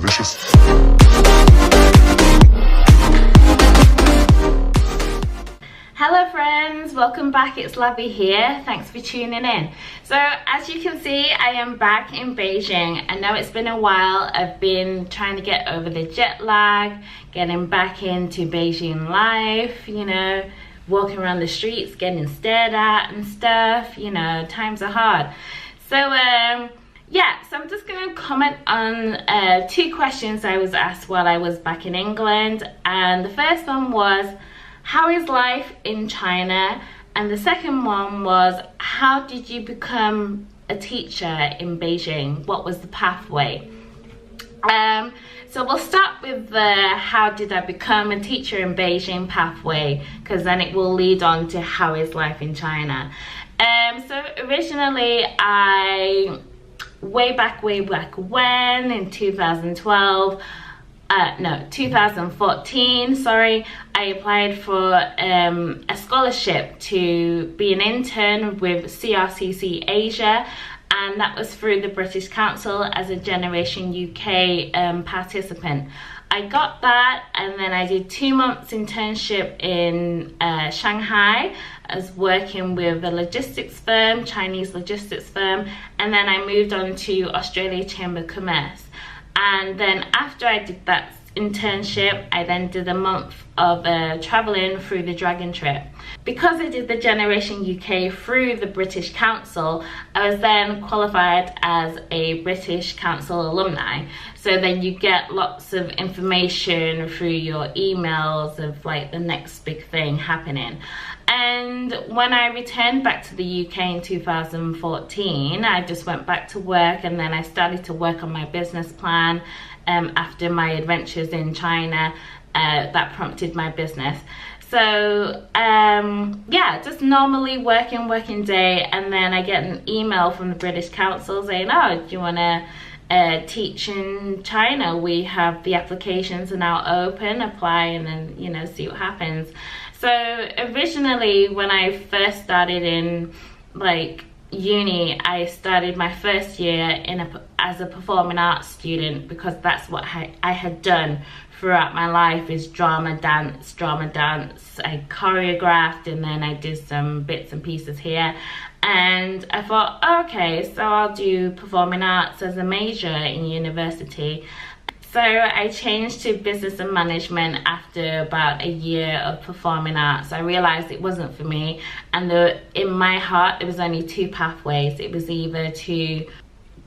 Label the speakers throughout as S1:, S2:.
S1: delicious.
S2: Hello friends, welcome back. It's Lavi here. Thanks for tuning in. So as you can see, I am back in Beijing. I know it's been a while. I've been trying to get over the jet lag, getting back into Beijing life, you know, walking around the streets, getting stared at and stuff, you know, times are hard. So yeah, so I'm just going to comment on two questions I was asked while I was back in England. And the first one was, how is life in China? And the second one was, how did you become a teacher in Beijing? What was the pathway? So we'll start with the how did I become a teacher in Beijing pathway, because then it will lead on to how is life in China. So originally way back when, in 2014, sorry, I applied for a scholarship to be an intern with CRCC Asia, and that was through the British Council as a Generation UK participant. I got that, and then I did 2 months internship in Shanghai. I was working with a logistics firm, Chinese logistics firm, and then I moved on to Australia Chamber of Commerce. And then after I did that internship, I then did a month of traveling through the Dragon Trip. Because I did the Generation UK through the British Council, I was then qualified as a British Council alumni. So then you get lots of information through your emails of like the next big thing happening. And when I returned back to the UK in 2014, I just went back to work, and then I started to work on my business plan after my adventures in China. That prompted my business. So yeah, just normally working day, and then I get an email from the British Council saying, oh, do you want to teach in China? We have the applications are now open, apply, and then, you know, see what happens. So originally when I first started in like uni, I started my first year as a performing arts student, because that's what I had done throughout my life, is drama, dance. I choreographed, and then I did some bits and pieces here. And I thought, okay, so I'll do performing arts as a major in university. So I changed to business and management after about a year of performing arts. I realized it wasn't for me, and in my heart there was only two pathways. It was either to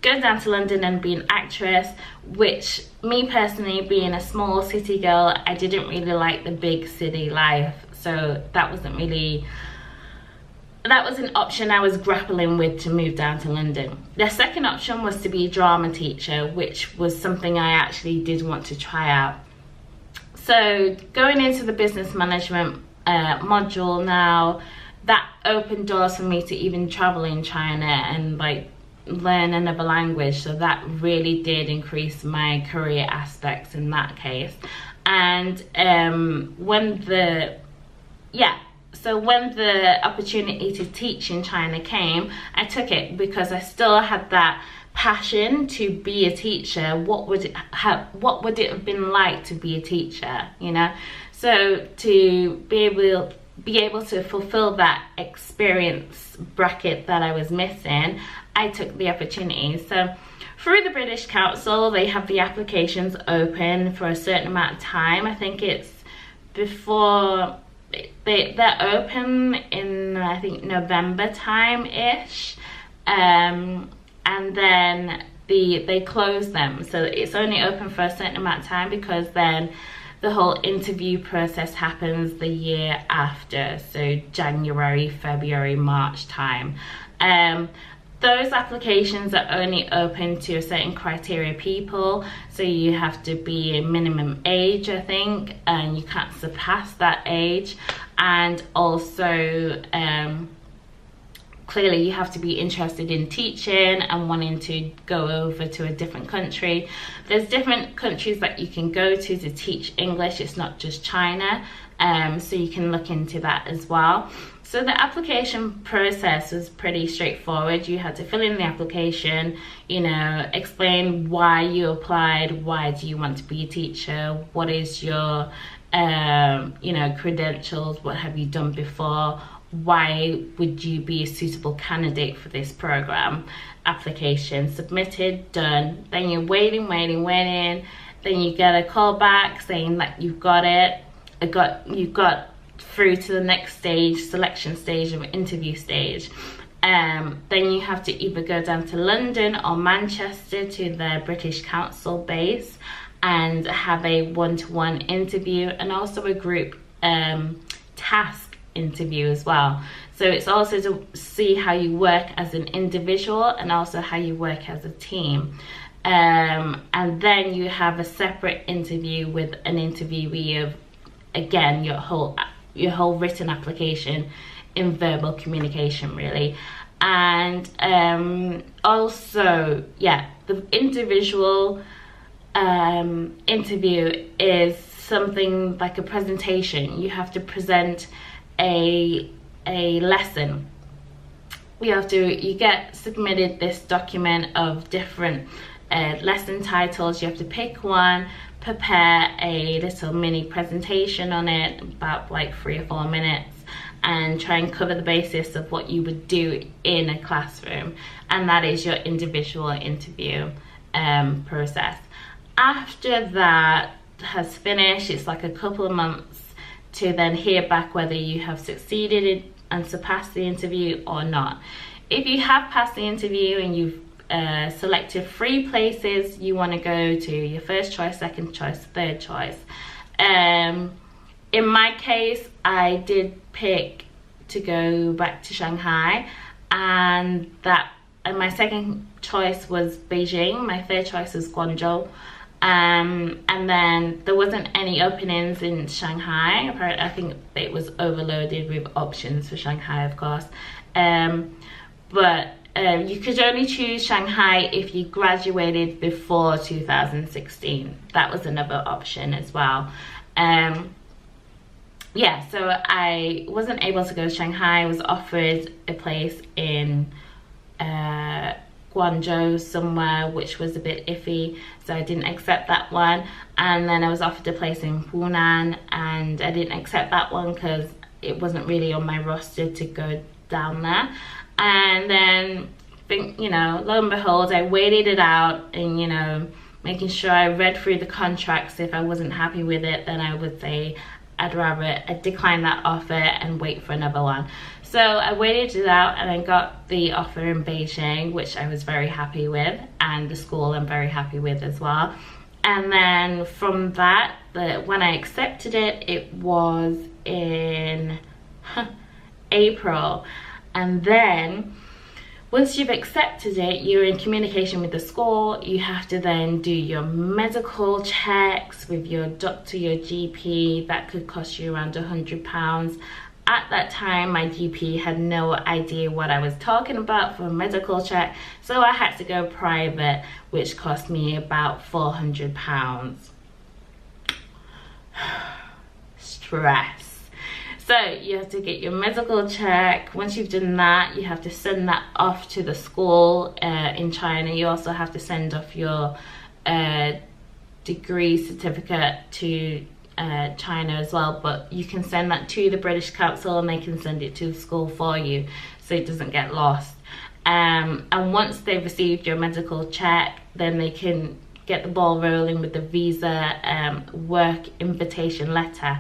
S2: go down to London and be an actress, which me personally, being a small city girl, I didn't really like the big city life, so that was an option I was grappling with to move down to London. The second option was to be a drama teacher, which was something I actually did want to try out. So going into the business management module now, that opened doors for me to even travel in China and like learn another language. So that really did increase my career aspects in that case. And when the opportunity to teach in China came, I took it because I still had that passion to be a teacher. What would it have been like to be a teacher, you know? So to be able to fulfill that experience bracket that I was missing, I took the opportunity. So through the British Council, they have the applications open for a certain amount of time. I think it's before they're open in, I think, November time-ish, and then they close them. So it's only open for a certain amount of time, because then the whole interview process happens the year after, so January, February, March time. Those applications are only open to a certain criteria people, so you have to be a minimum age, I think, and you can't surpass that age. And also clearly you have to be interested in teaching and wanting to go over to a different country. There's different countries that you can go to teach English. It's not just China, so you can look into that as well. So the application process was pretty straightforward. You had to fill in the application, you know, explain why you applied, why do you want to be a teacher, what is your you know, credentials, what have you done before, why would you be a suitable candidate for this program. Application submitted, done. Then you're waiting. Then you get a call back saying that you've got it. You've got through to the next stage, selection stage or interview stage. Then you have to either go down to London or Manchester to the British Council base and have a one-to-one interview, and also a group task interview as well. So it's also to see how you work as an individual and also how you work as a team. And then you have a separate interview with an interviewee of, again, your whole written application in verbal communication, really. And also, yeah, the individual interview is something like a presentation. You have to present a lesson. You get submitted this document of different lesson titles. You have to pick one, prepare a little mini presentation on it, about like 3 or 4 minutes, and try and cover the basis of what you would do in a classroom. And that is your individual interview process. After that has finished, it's like a couple of months to then hear back whether you have succeeded and surpassed the interview or not. If you have passed the interview and you've selected 3 places you want to go to, your first choice, second choice, third choice. In my case, I did pick to go back to Shanghai, and my second choice was Beijing. My third choice was Guangzhou. And then there wasn't any openings in Shanghai. Apparently, I think it was overloaded with options for Shanghai, of course. But you could only choose Shanghai if you graduated before 2016. That was another option as well. Yeah, so I wasn't able to go to Shanghai. I was offered a place in Guangzhou somewhere, which was a bit iffy, so I didn't accept that one. And then I was offered a place in Hunan, and I didn't accept that one because it wasn't really on my roster to go down there. And then, you know, lo and behold, I waited it out, and, you know, making sure I read through the contracts. If I wasn't happy with it, then I would say I'd rather decline that offer and wait for another one. So I waited it out, and I got the offer in Beijing, which I was very happy with, and the school I'm very happy with as well. And then from that, when I accepted it, it was in April. And then once you've accepted it, you're in communication with the school. You have to then do your medical checks with your doctor, your GP. That could cost you around £100. At that time, my GP had no idea what I was talking about for a medical check, so I had to go private, which cost me about £400. Stress. So you have to get your medical check. Once you've done that, you have to send that off to the school in China. You also have to send off your degree certificate to China as well, but you can send that to the British Council and they can send it to the school for you so it doesn't get lost. And once they've received your medical check, then they can get the ball rolling with the visa work invitation letter.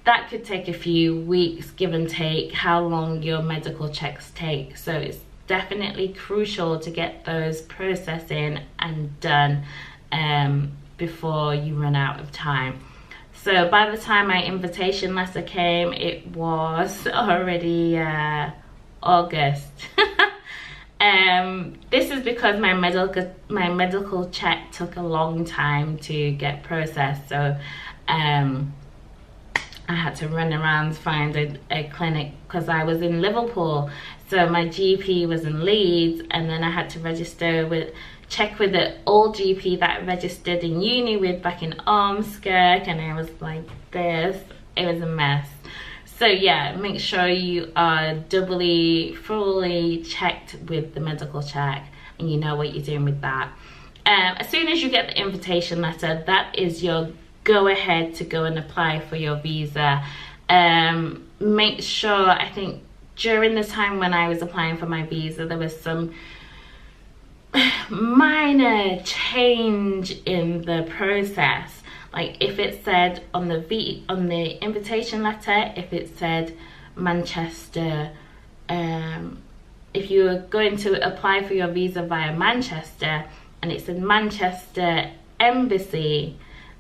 S2: That could take a few weeks, give and take how long your medical checks take. So it's definitely crucial to get those processing and done before you run out of time. So by the time my invitation letter came, it was already August. This is because my medical check took a long time to get processed. So I had to run around to find a clinic because I was in Liverpool. So my GP was in Leeds, and then I had to check with the old GP that I registered in uni with back in Ormskirk, and I was like this. It was a mess. So yeah, make sure you are doubly, fully checked with the medical check, and you know what you're doing with that. As soon as you get the invitation letter, that is your go ahead to go and apply for your visa. Make sure, I think during the time when I was applying for my visa, there was some minor change in the process. Like if it said on the invitation letter, if it said Manchester, if you were going to apply for your visa via Manchester and it said Manchester Embassy,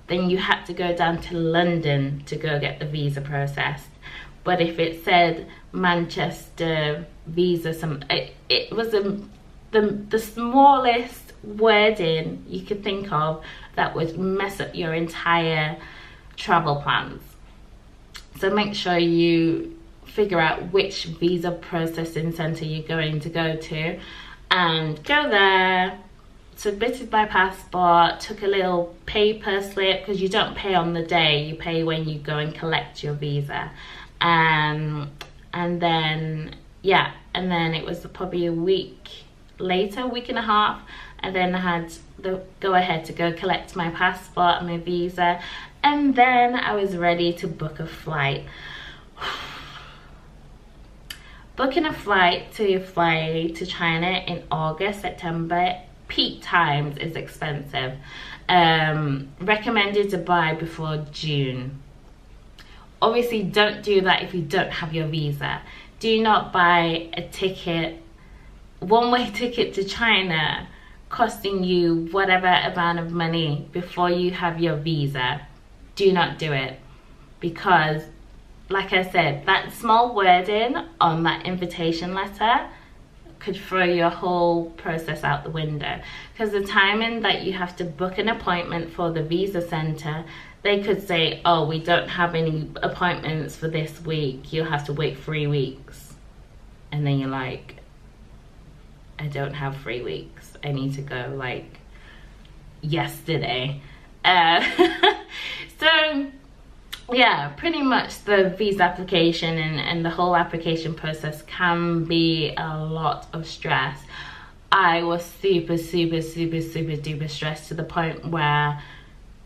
S2: then you had to go down to London to go get the visa processed. But if it said Manchester visa, it was the smallest wording you could think of that would mess up your entire travel plans. So make sure you figure out which visa processing center you're going to go to, and go there, submitted my passport, took a little paper slip, because you don't pay on the day, you pay when you go and collect your visa. And then yeah, and then it was probably a week later, week and a half, and then I had the go ahead to go collect my passport and my visa, and then I was ready to book a flight. Booking a flight to fly to China in August, September, peak times is expensive. Recommended to buy before June. Obviously don't do that if you don't have your visa. Do not buy a ticket, one-way ticket to China, costing you whatever amount of money before you have your visa. Do not do it, because like I said, that small wording on that invitation letter could throw your whole process out the window, because the timing that you have to book an appointment for the visa center, they could say, oh, we don't have any appointments for this week, you'll have to wait 3 weeks. And then you're like, I don't have 3 weeks, I need to go like yesterday. So yeah, pretty much the visa application and the whole application process can be a lot of stress. I was super duper stressed, to the point where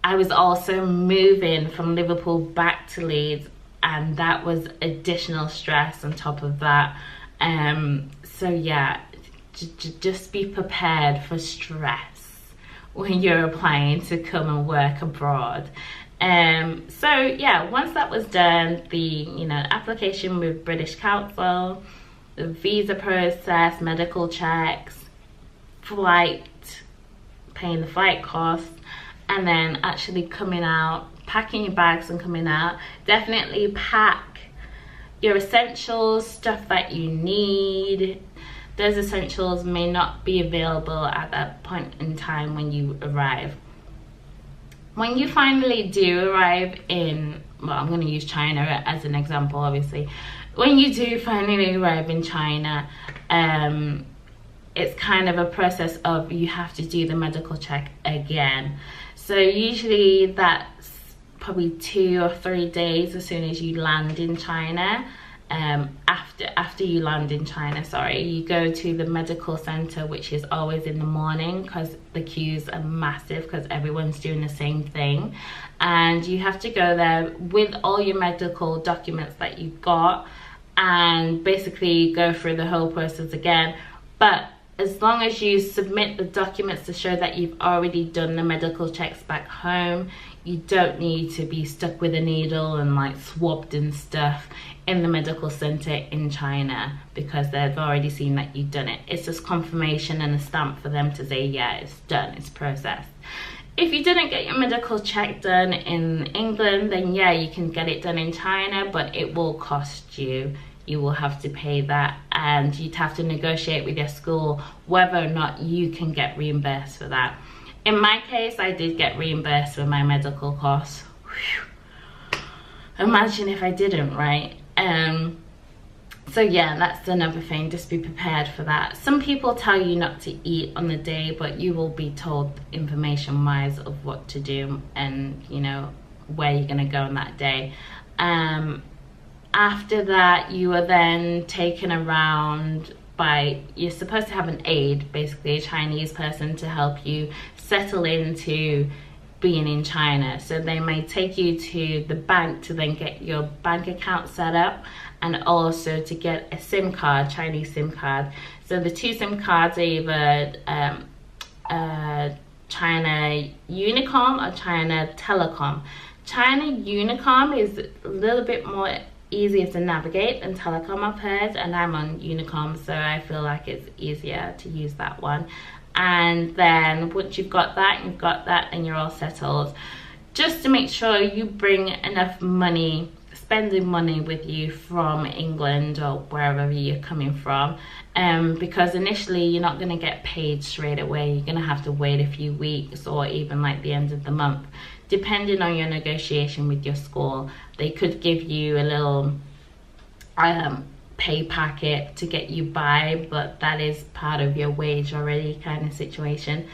S2: I was also moving from Liverpool back to Leeds, and that was additional stress on top of that. So yeah, just be prepared for stress when you're applying to come and work abroad. So yeah, once that was done, the application with British Council, the visa process, medical checks, flight, paying the flight costs, and then actually coming out, packing your bags and coming out. Definitely pack your essentials, stuff that you need. Those essentials may not be available at that point in time when you arrive. When you finally do arrive in, well, I'm going to use China as an example, obviously. When you do finally arrive in China, it's kind of a process of, you have to do the medical check again. So usually that's probably 2 or 3 days as soon as you land in China. After you land in China, sorry, you go to the medical center, which is always in the morning, because the queues are massive, because everyone's doing the same thing, and you have to go there with all your medical documents that you've got, and basically go through the whole process again. But as long as you submit the documents to show that you've already done the medical checks back home, you don't need to be stuck with a needle and like swabbed and stuff in the medical center in China, because they've already seen that you've done it. It's just confirmation and a stamp for them to say, yeah, it's done, it's processed. If you didn't get your medical check done in England, then yeah, you can get it done in China, but it will cost you. You will have to pay that, and you'd have to negotiate with your school whether or not you can get reimbursed for that. In my case, I did get reimbursed for my medical costs. Whew. Imagine if I didn't, right? So yeah, that's another thing, just be prepared for that. Some people tell you not to eat on the day, but you will be told information wise of what to do and where you're gonna go on that day. After that, you are then taken around by, you're supposed to have an aide, basically a Chinese person, to help you settle into being in China. So they may take you to the bank to then get your bank account set up, and also to get a SIM card, Chinese SIM card. So the two SIM cards are either China Unicom or China Telecom. China Unicom is a little bit more easier to navigate than Telecom, I've heard, and I'm on Unicom, so I feel like it's easier to use that one. And then once you've got that, and you're all settled. Just to make sure you bring enough money, spending money with you from England or wherever you're coming from, because initially you're not going to get paid straight away. You're going to have to wait a few weeks, or even like the end of the month, depending on your negotiation with your school. They could give you a little pay packet to get you by, but that is part of your wage already kind of situation.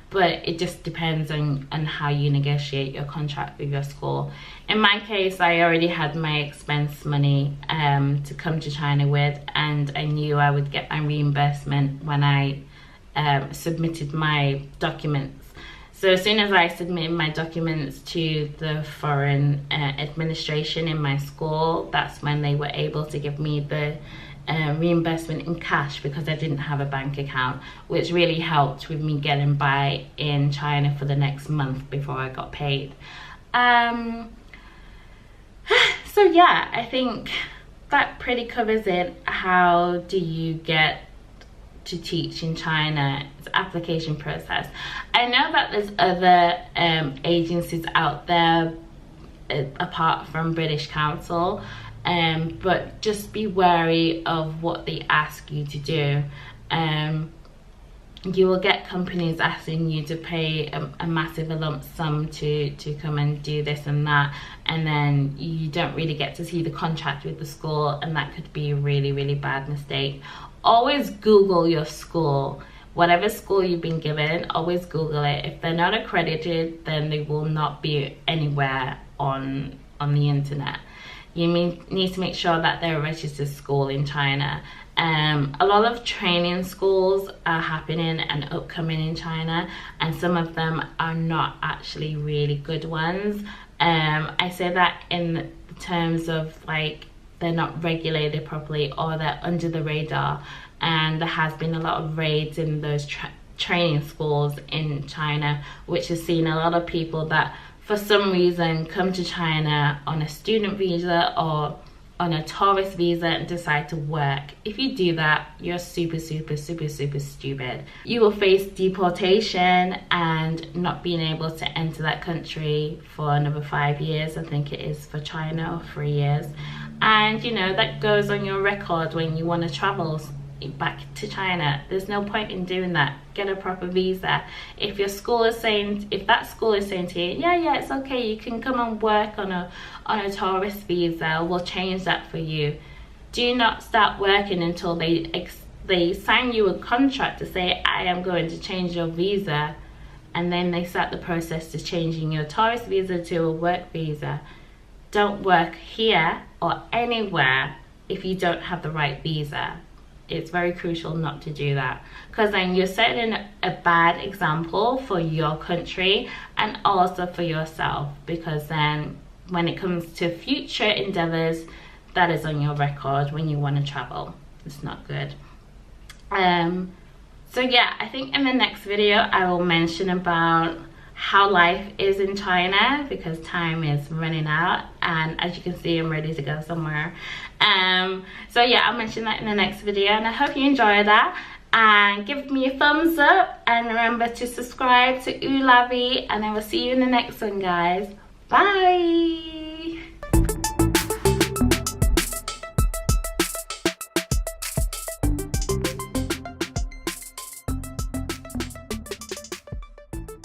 S2: But it just depends on how you negotiate your contract with your school. In my case, I already had my expense money to come to China with, and I knew I would get my reimbursement when I submitted my documents. So as soon as I submitted my documents to the foreign administration in my school, that's when they were able to give me the reimbursement in cash, because I didn't have a bank account, which really helped with me getting by in China for the next month before I got paid. So yeah, I think that pretty covers it. How do you get to teach in China? It's application process. I know that there's other agencies out there apart from British Council, but just be wary of what they ask you to do. You will get companies asking you to pay a massive lump sum to come and do this and that, and then you don't really get to see the contract with the school, and that could be a really, really bad mistake. Always Google your school. Whatever school you've been given, always Google it. If they're not accredited, then they will not be anywhere on the internet. You need to make sure that they're a registered school in China. A lot of training schools are happening and upcoming in China, and some of them are not actually really good ones. I say that in terms of like they're not regulated properly, or they're under the radar, and there has been a lot of raids in those training schools in China, which has seen a lot of people that for some reason come to China on a student visa or on a tourist visa and decide to work. If you do that, you're super stupid. You will face deportation and not being able to enter that country for another 5 years. I think it is for China, or 3 years. And you know, that goes on your record when you want to travel back to China. There's no point in doing that. Get a proper visa. If your school is saying, if that school is saying to you, yeah, it's okay, you can come and work on a tourist visa, we'll change that for you. Do not start working until they sign you a contract to say, I am going to change your visa, and then they start the process to changing your tourist visa to a work visa. Don't work here or anywhere if you don't have the right visa. It's very crucial not to do that, because then you're setting a bad example for your country and also for yourself, because then when it comes to future endeavors, that is on your record when you want to travel. It's not good. So yeah, I think in the next video I will mention about how life is in China, because time is running out, and as you can see, I'm ready to go somewhere. So yeah, I'll mention that in the next video, and I hope you enjoy that, and give me a thumbs up, and remember to subscribe to Lavi, and I will see you in the next one, guys. Bye.